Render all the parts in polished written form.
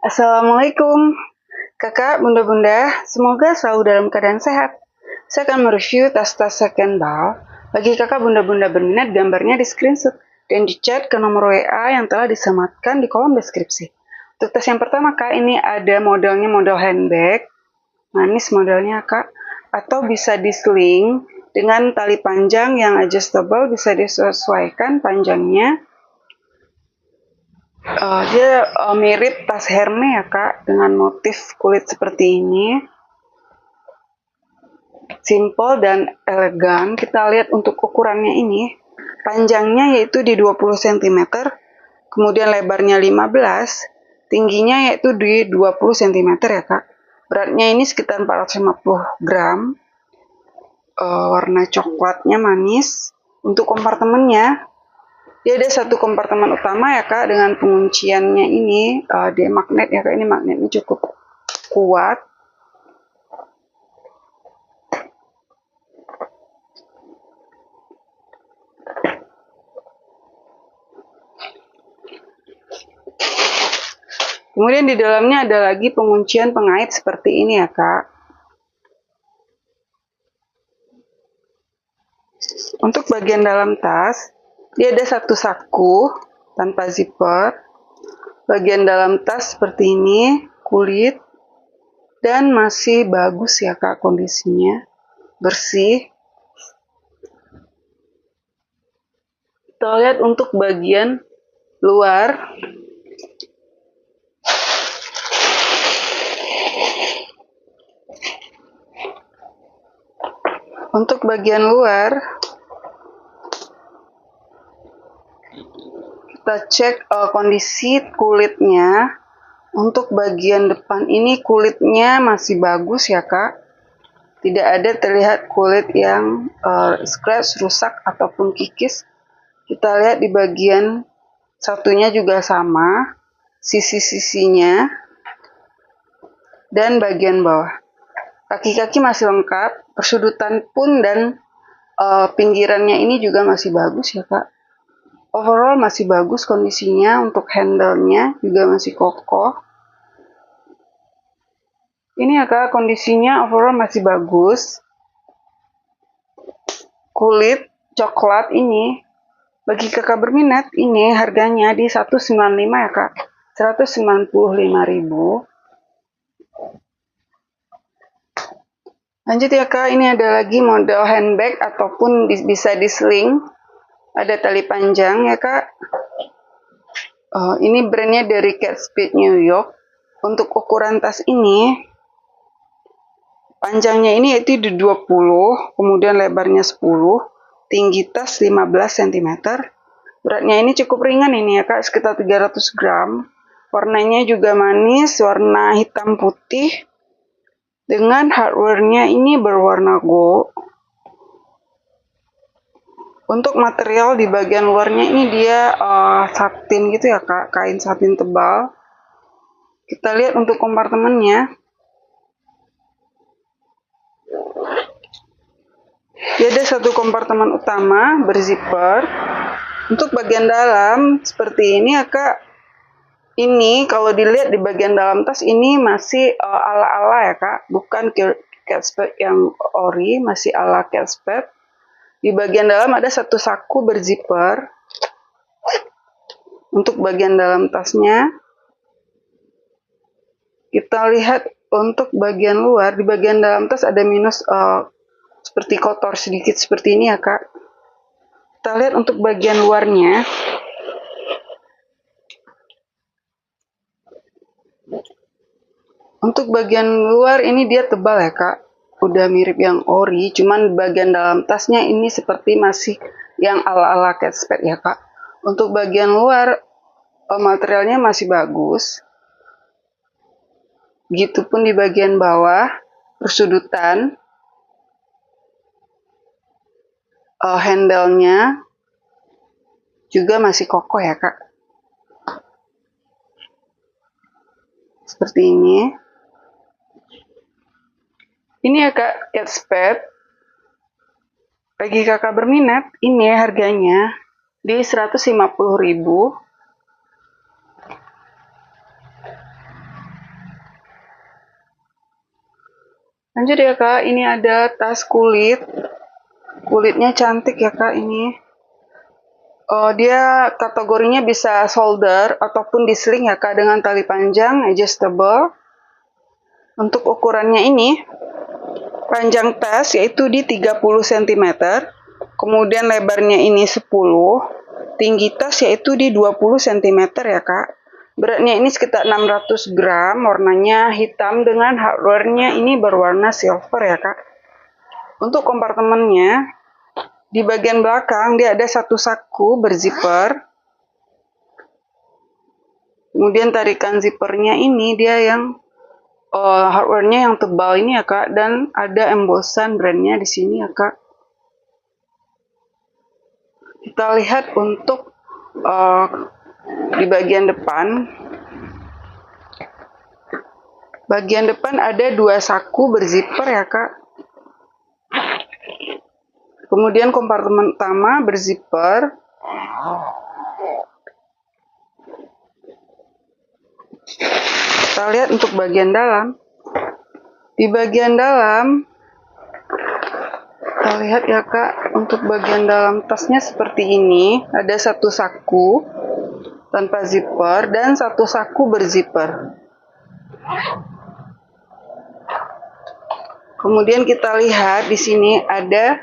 Assalamualaikum, kakak, bunda-bunda, semoga selalu dalam keadaan sehat. Saya akan mereview tas-tas second ball. Bagi kakak bunda-bunda berminat, gambarnya di screenshot dan di chat ke nomor WA yang telah disematkan di kolom deskripsi. Untuk tas yang pertama kak, ini ada modelnya model handbag, manis modelnya kak, atau bisa di-sling dengan tali panjang yang adjustable, bisa disesuaikan panjangnya. Dia mirip tas Hermes ya kak, dengan motif kulit seperti ini. Simple dan elegan. Kita lihat untuk ukurannya ini. Panjangnya yaitu di 20 cm, kemudian lebarnya 15, tingginya yaitu di 20 cm ya kak. Beratnya ini sekitar 450 gram. Warna coklatnya manis. Untuk kompartemennya, dia ada satu kompartemen utama ya kak, dengan pengunciannya ini dia magnet ya kak, ini magnetnya cukup kuat. Kemudian di dalamnya ada lagi penguncian pengait seperti ini ya kak. Untuk bagian dalam tas, dia ada satu saku tanpa zipper. Bagian dalam tas seperti ini, kulit, dan masih bagus ya kak kondisinya, bersih. Kita lihat untuk bagian luar. Untuk bagian luar, kita cek kondisi kulitnya. Untuk bagian depan ini kulitnya masih bagus ya kak. Tidak ada terlihat kulit yang scratch, rusak, ataupun kikis. Kita lihat di bagian satunya juga sama, sisi-sisinya, dan bagian bawah. Kaki-kaki masih lengkap, persudutan pun dan pinggirannya ini juga masih bagus ya kak. Overall masih bagus kondisinya, untuk handle-nya juga masih kokoh. Ini ya kak, kondisinya overall masih bagus. Kulit coklat ini, bagi kakak berminat, ini harganya di 195 ya kak, 195.000. Lanjut ya kak, ini ada lagi model handbag ataupun bisa di-sling. Ada tali panjang ya kak. Ini brandnya dari Kate Spade New York. Untuk ukuran tas ini, panjangnya ini yaitu di 20, kemudian lebarnya 10, tinggi tas 15 cm. Beratnya ini cukup ringan ini ya kak, sekitar 300 gram. Warnanya juga manis, warna hitam putih. Dengan hardware-nya ini berwarna gold. Untuk material di bagian luarnya ini dia satin gitu ya kak, kain satin tebal. Kita lihat untuk kompartemennya. Dia ada satu kompartemen utama berzipper. Untuk bagian dalam seperti ini ya kak. Ini kalau dilihat di bagian dalam tas ini masih ala-ala ya kak, bukan Kate Spade yang ori, masih ala Kate Spade. Di bagian dalam ada satu saku berzipper. Untuk bagian dalam tasnya, kita lihat untuk bagian luar, di bagian dalam tas ada minus seperti kotor sedikit seperti ini ya kak. Kita lihat untuk bagian luarnya. Untuk bagian luar ini dia tebal ya kak, udah mirip yang ori, cuman bagian dalam tasnya ini seperti masih yang ala-ala Kate Spade ya kak. Untuk bagian luar materialnya masih bagus. Begitupun di bagian bawah, persudutan, handle-nya juga masih kokoh ya kak. Seperti ini. Ini ya kak, Kate Spade. Bagi kakak berminat, ini harganya di 150.000. Lanjut ya kak, ini ada tas kulit. Kulitnya cantik ya kak ini. Dia kategorinya bisa solder ataupun disling ya kak, dengan tali panjang adjustable. Untuk ukurannya ini, panjang tas yaitu di 30 cm, kemudian lebarnya ini 10, tinggi tas yaitu di 20 cm ya kak. Beratnya ini sekitar 600 gram, warnanya hitam dengan hardware-nya ini berwarna silver ya kak. Untuk kompartemennya, di bagian belakang dia ada satu saku berzipper. Kemudian tarikan zippernya ini dia yang hardware-nya yang tebal ini ya kak, dan ada embossan brandnya di sini ya kak. Kita lihat untuk di bagian depan. Bagian depan ada dua saku berzipper ya kak. Kemudian kompartemen utama berzipper. Kita lihat untuk bagian dalam. Di bagian dalam, kita lihat ya kak, untuk bagian dalam tasnya seperti ini. Ada satu saku tanpa zipper dan satu saku berzipper. Kemudian kita lihat di sini ada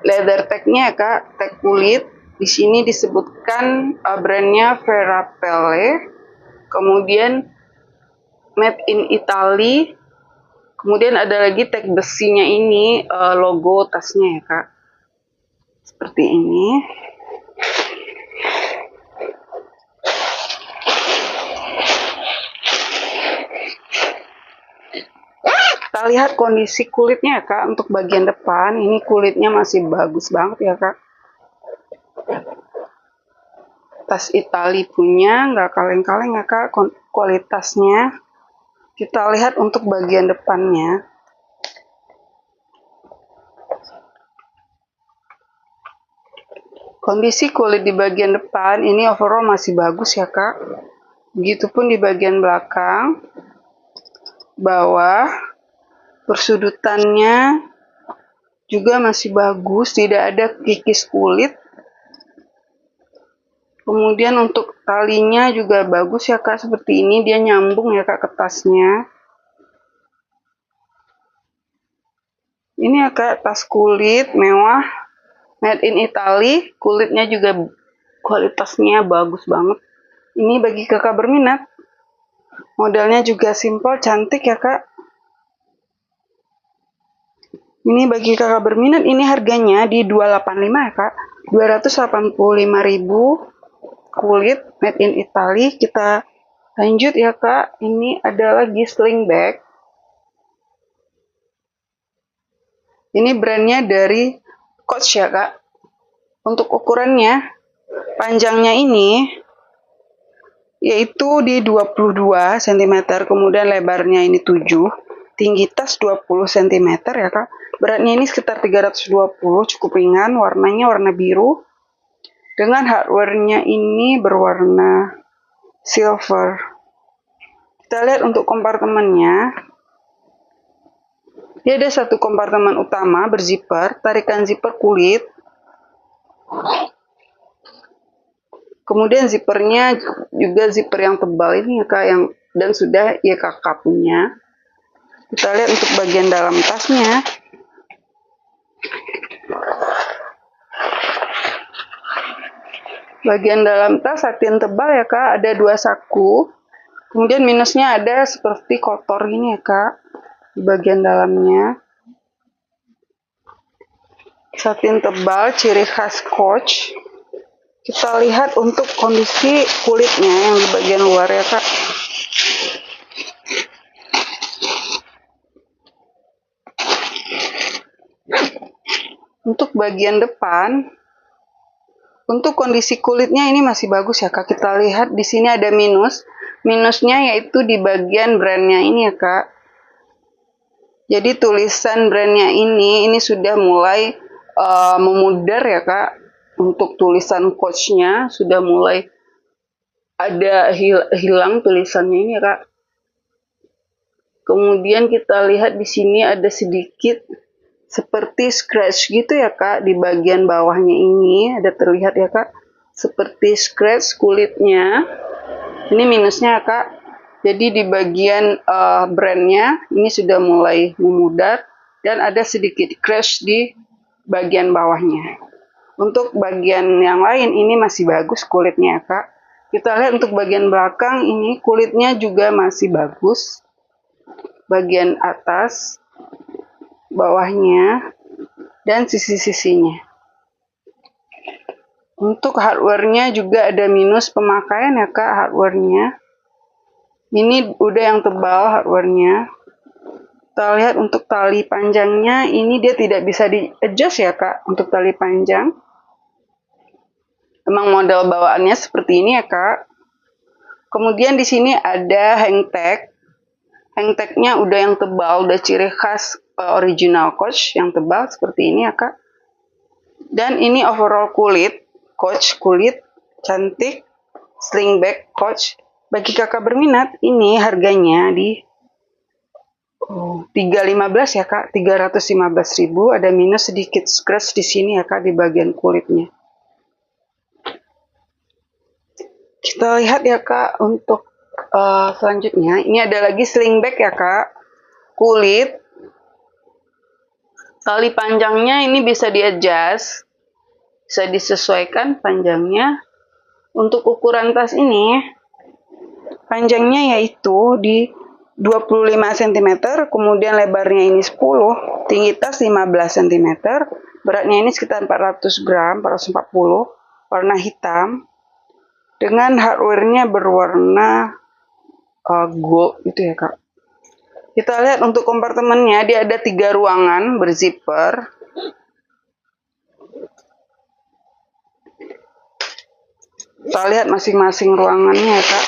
leather tag-nya ya kak, tag kulit. Di sini disebutkan brandnya Verapelle. Kemudian made in Italy. Kemudian ada lagi tag besinya ini, logo tasnya ya kak. Seperti ini. Kita lihat kondisi kulitnya ya kak, untuk bagian depan. Ini kulitnya masih bagus banget ya kak. Tas Itali punya, nggak kaleng-kaleng ya kak kualitasnya. Kita lihat untuk bagian depannya. Kondisi kulit di bagian depan ini overall masih bagus ya kak. Begitupun di bagian belakang, bawah, persudutannya juga masih bagus, tidak ada kikis kulit. Kemudian untuk talinya juga bagus ya kak, seperti ini dia nyambung ya kak ke tasnya. Ini ya kak, tas kulit mewah, made in Italy, kulitnya juga kualitasnya bagus banget. Ini bagi kakak berminat, modelnya juga simple, cantik ya kak. Ini bagi kakak berminat, ini harganya di 285 ya kak, 285.000, kulit made in Italy. Kita lanjut ya kak, ini ada lagi sling bag. Ini brandnya dari Coach ya kak. Untuk ukurannya, panjangnya ini yaitu di 22 cm, kemudian lebarnya ini 7, tinggi tas 20 cm ya kak. Beratnya ini sekitar 320, cukup ringan, warnanya warna biru. Dengan hardware-nya ini berwarna silver. Kita lihat untuk kompartemennya. Dia ada satu kompartemen utama berzipper, tarikan zipper kulit. Kemudian zippernya juga zipper yang tebal ini ya kak, dan sudah ya kakak punya. Kita lihat untuk bagian dalam tasnya. Bagian dalam tas satin tebal ya kak, ada dua saku. Kemudian minusnya ada seperti kotor ini ya kak, di bagian dalamnya. Satin tebal, ciri khas Coach. Kita lihat untuk kondisi kulitnya yang di bagian luar ya kak. Untuk bagian depan, untuk kondisi kulitnya ini masih bagus ya kak. Kita lihat di sini ada minus. Minusnya yaitu di bagian brandnya ini ya kak. Jadi tulisan brandnya ini sudah mulai memudar ya kak. Untuk tulisan Coach-nya sudah mulai ada hilang tulisannya ini ya kak. Kemudian kita lihat di sini ada sedikit seperti scratch gitu ya Kak, di bagian bawahnya ini ada terlihat ya Kak, seperti scratch kulitnya. Ini minusnya ya Kak. Jadi di bagian brandnya ini sudah mulai memudar dan ada sedikit scratch di bagian bawahnya. Untuk bagian yang lain ini masih bagus kulitnya ya Kak. Kita lihat untuk bagian belakang ini kulitnya juga masih bagus. Bagian atas, bawahnya, dan sisi-sisinya. Untuk hardware-nya juga ada minus pemakaian ya Kak, hardware-nya. Ini udah yang tebal hardware-nya. Kita lihat untuk tali panjangnya, ini dia tidak bisa di-adjust ya Kak, untuk tali panjang. Emang model bawaannya seperti ini ya Kak. Kemudian di sini ada hang tag. Hang tag-nya udah yang tebal, udah ciri khas original Coach yang tebal seperti ini ya Kak. Dan ini overall kulit, Coach kulit cantik, sling bag Coach. Bagi kakak berminat, ini harganya di 315 ya Kak, 315.000. Ada minus sedikit scratch di sini ya Kak, di bagian kulitnya. Kita lihat ya Kak untuk selanjutnya, ini ada lagi sling bag ya Kak, kulit. Tali panjangnya ini bisa di-adjust, bisa disesuaikan panjangnya. Untuk ukuran tas ini, panjangnya yaitu di 25 cm, kemudian lebarnya ini 10, tinggi tas 15 cm, beratnya ini sekitar 400 gram, 440, warna hitam, dengan hardware-nya berwarna gold gitu ya Kak. Kita lihat untuk kompartemennya, dia ada 3 ruangan berzipper. Kita lihat masing-masing ruangannya ya Kak.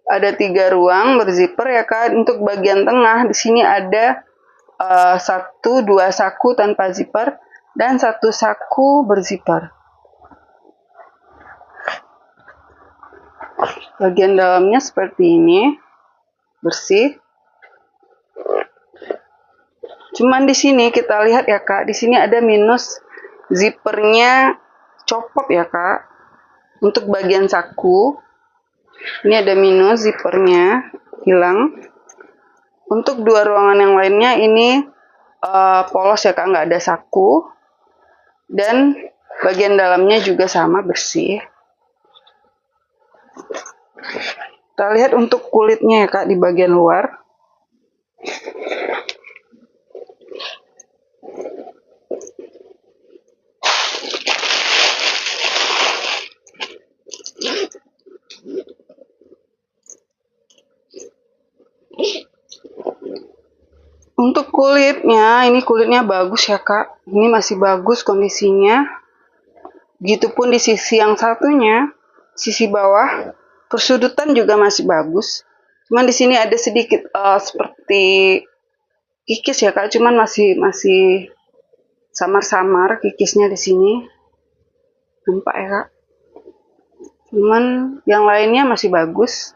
Ada 3 ruang berzipper ya Kak. Untuk bagian tengah di sini ada 1-2 saku tanpa zipper dan 1 saku berzipper. Bagian dalamnya seperti ini, bersih. Cuman di sini kita lihat ya Kak, di sini ada minus zippernya copot ya Kak. Untuk bagian saku, ini ada minus zippernya hilang. Untuk 2 ruangan yang lainnya ini polos ya Kak, nggak ada saku. Dan bagian dalamnya juga sama, bersih. Kita lihat untuk kulitnya ya Kak, di bagian luar. Untuk kulitnya, ini kulitnya bagus ya Kak. Ini masih bagus kondisinya. Begitupun di sisi yang satunya, sisi bawah, persudutan juga masih bagus. Cuman di sini ada sedikit seperti kikis ya Kak, cuman masih samar-samar kikisnya di sini. Nampak ya Kak. Cuman yang lainnya masih bagus.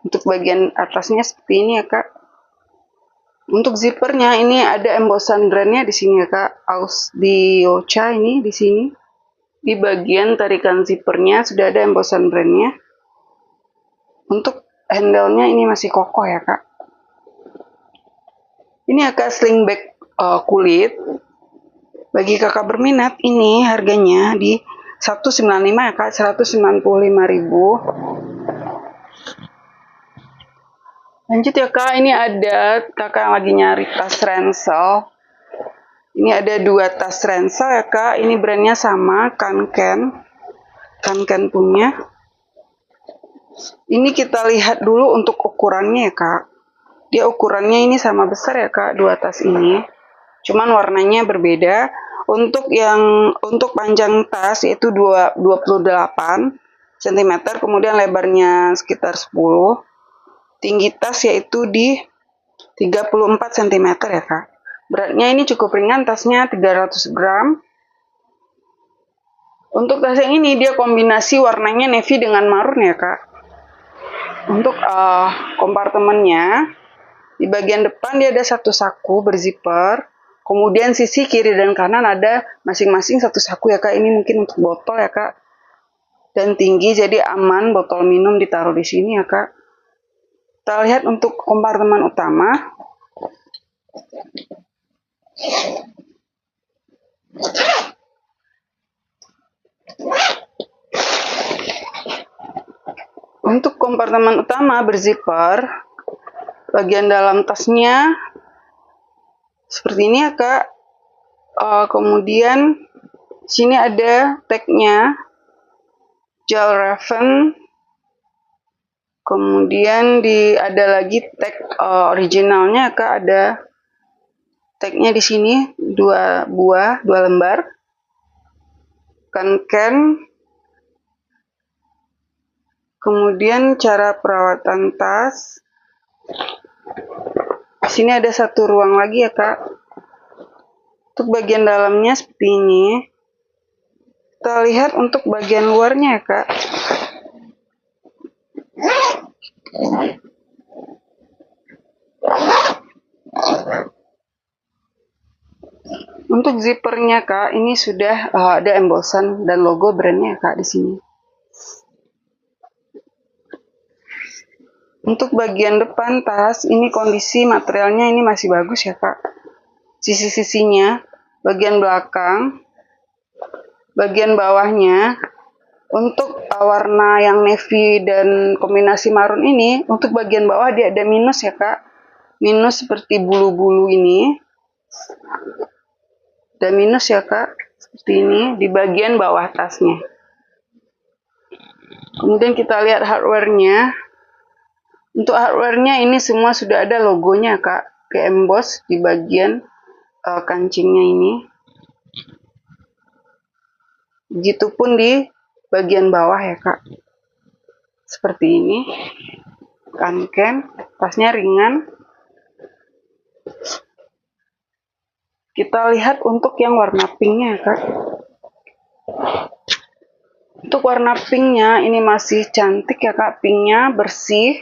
Untuk bagian atasnya seperti ini ya Kak. Untuk zippernya ini ada embosan brandnya di sini ya Kak. Ausdiocha ini di sini. Di bagian tarikan zippernya sudah ada embosan brandnya. Untuk handle-nya ini masih kokoh ya Kak. Ini ya Kak, sling bag kulit. Bagi kakak berminat, ini harganya di 195 ya Kak, 195.000. Lanjut ya Kak, ini ada kakak yang lagi nyari tas ransel. Ini ada 2 tas ransel ya Kak, ini brandnya sama, Kanken punya. Ini kita lihat dulu untuk ukurannya ya Kak. Dia ukurannya ini sama besar ya Kak, 2 tas ini. Cuman warnanya berbeda. Untuk panjang tas yaitu 28 cm, kemudian lebarnya sekitar 10. Tinggi tas yaitu di 34 cm ya Kak. Beratnya ini cukup ringan, tasnya 300 gram. Untuk tas yang ini dia kombinasi warnanya navy dengan marun ya Kak. Untuk kompartemennya, di bagian depan dia ada satu saku berzipper. Kemudian sisi kiri dan kanan ada masing-masing satu saku ya kak. Ini mungkin untuk botol ya kak. Dan tinggi jadi aman botol minum ditaruh di sini ya kak. Kita lihat untuk kompartemen utama. Untuk kompartemen utama berzipper, bagian dalam tasnya seperti ini ya kak. Kemudian sini ada tagnya gel Raven. Kemudian ada lagi tag originalnya kak, ada tagnya di sini dua lembar. Can. Kemudian cara perawatan tas. Di sini ada satu ruang lagi ya kak. Untuk bagian dalamnya seperti ini. Kita lihat untuk bagian luarnya ya kak. Untuk zippernya kak, ini sudah ada embossan dan logo brandnya ya kak di sini. Untuk bagian depan tas, ini kondisi materialnya ini masih bagus ya kak. Sisi-sisinya, bagian belakang, bagian bawahnya, untuk warna yang navy dan kombinasi marun ini, untuk bagian bawah dia ada minus ya kak. Minus seperti bulu-bulu ini. Ada minus ya kak, seperti ini di bagian bawah tasnya. Kemudian kita lihat hardware-nya. Untuk hardware-nya ini semua sudah ada logonya kak, ke emboss di bagian kancingnya ini. Begitupun di bagian bawah ya kak, seperti ini. Can, tasnya ringan. Kita lihat untuk yang warna pinknya ya kak. Untuk warna pinknya ini masih cantik ya kak, pinknya bersih.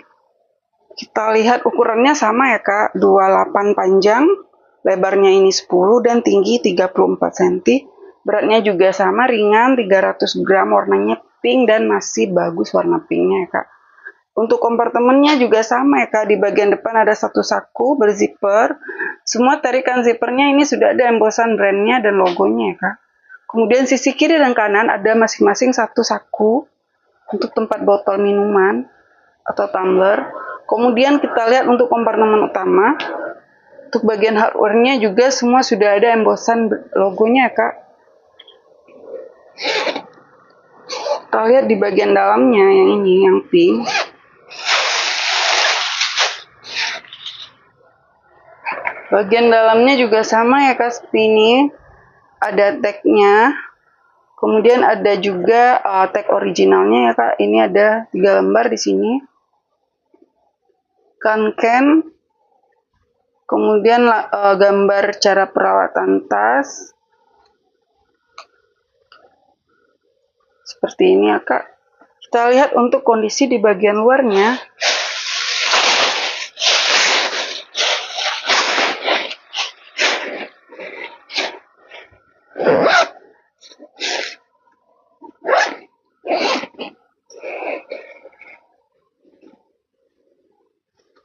Kita lihat ukurannya sama ya kak, 28 panjang, lebarnya ini 10 dan tinggi 34 cm. Beratnya juga sama, ringan, 300 gram, warnanya pink dan masih bagus warna pinknya ya kak. Untuk kompartemennya juga sama ya kak, di bagian depan ada satu saku berzipper. Semua tarikan zippernya ini sudah ada embossan brandnya dan logonya ya kak. Kemudian sisi kiri dan kanan ada masing-masing satu saku untuk tempat botol minuman atau tumbler. Kemudian kita lihat untuk kompartemen utama. Untuk bagian hardware-nya juga semua sudah ada embossan logonya ya kak. Kita lihat di bagian dalamnya yang ini, yang pink. Bagian dalamnya juga sama ya kak, seperti ini. Ada tag-nya. Kemudian ada juga tag originalnya ya kak. Ini ada 3 lembar di sini. Can. Kemudian gambar cara perawatan tas. Seperti ini ya kak. Kita lihat untuk kondisi di bagian luarnya.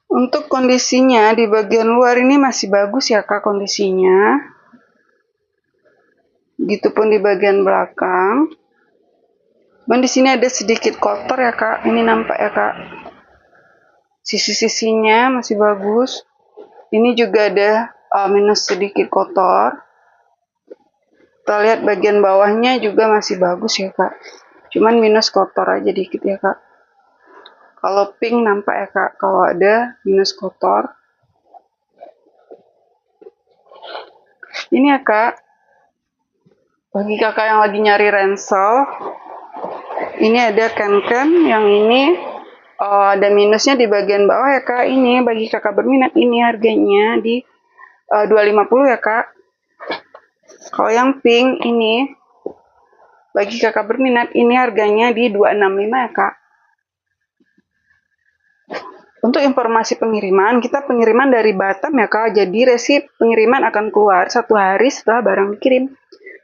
Untuk kondisinya di bagian luar ini masih bagus ya kak kondisinya. Begitupun di bagian belakang. Dan di sini ada sedikit kotor ya kak. Ini nampak ya kak. Sisi-sisinya masih bagus. Ini juga ada minus sedikit kotor. Kita lihat bagian bawahnya juga masih bagus ya kak. Cuman minus kotor aja dikit ya kak. Kalau pink nampak ya kak, kalau ada minus kotor. Ini ya kak, bagi kakak yang lagi nyari ransel, ini ada Can, yang ini ada minusnya di bagian bawah ya kak. Ini bagi kakak berminat, ini harganya di 250 ya kak. Kalau yang pink ini, bagi kakak berminat, ini harganya di 265 ya kak. Untuk informasi pengiriman, kita pengiriman dari Batam ya Kak, jadi resip pengiriman akan keluar 1 hari setelah barang dikirim.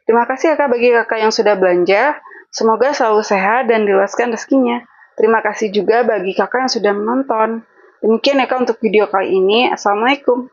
Terima kasih ya Kak bagi Kakak yang sudah belanja, semoga selalu sehat dan diluaskan rezekinya. Terima kasih juga bagi Kakak yang sudah menonton. Demikian ya Kak untuk video kali ini, Assalamualaikum.